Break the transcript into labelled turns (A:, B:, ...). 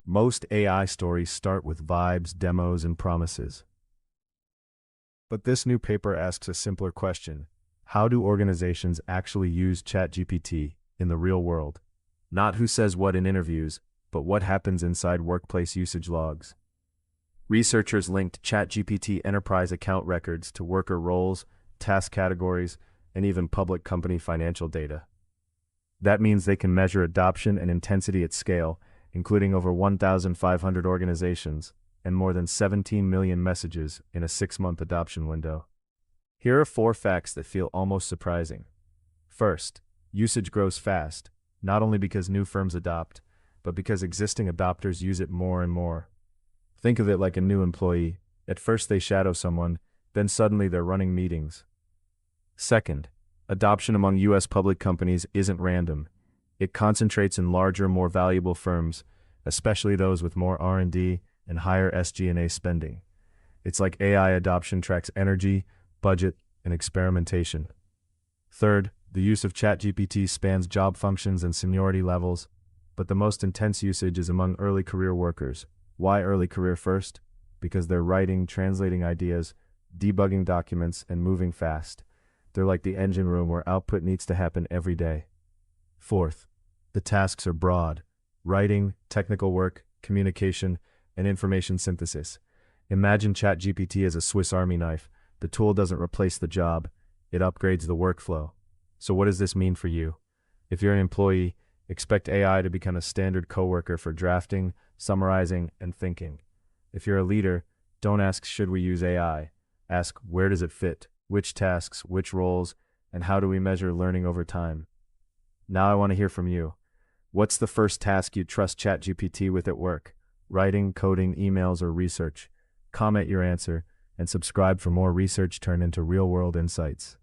A: Most AI stories start with vibes, demos, and promises. But this new paper asks a simpler question. How do organizations actually use ChatGPT in the real world? Not who says what in interviews, but what happens inside workplace usage logs. Researchers linked ChatGPT enterprise account records to worker roles, task categories, and even public company financial data. That means they can measure adoption and intensity at scale, including over 1,500 organizations and more than 17 million messages in a 6-month adoption window. Here are 4 facts that feel almost surprising. First, usage grows fast, not only because new firms adopt, but because existing adopters use it more and more. Think of it like a new employee. At first they shadow someone, then suddenly they're running meetings. Second, adoption among U.S. public companies isn't random. It concentrates in larger, more valuable firms, especially those with more R&D and higher SG&A spending. It's like AI adoption tracks energy, budget, and experimentation. Third, the use of ChatGPT spans job functions and seniority levels, but the most intense usage is among early career workers. Why early career first? Because they're writing, translating ideas, debugging documents, and moving fast. They're like the engine room where output needs to happen every day. Fourth, the tasks are broad: writing, technical work, communication, and information synthesis. Imagine ChatGPT as a Swiss Army knife. The tool doesn't replace the job, it upgrades the workflow. So what does this mean for you? If you're an employee, expect AI to become a standard coworker for drafting, summarizing, and thinking. If you're a leader, don't ask, should we use AI? Ask, where does it fit? Which tasks, which roles, and how do we measure learning over time? Now I want to hear from you. What's the first task you'd trust ChatGPT with at work? Writing, coding, emails, or research? Comment your answer and subscribe for more research turned into real-world insights.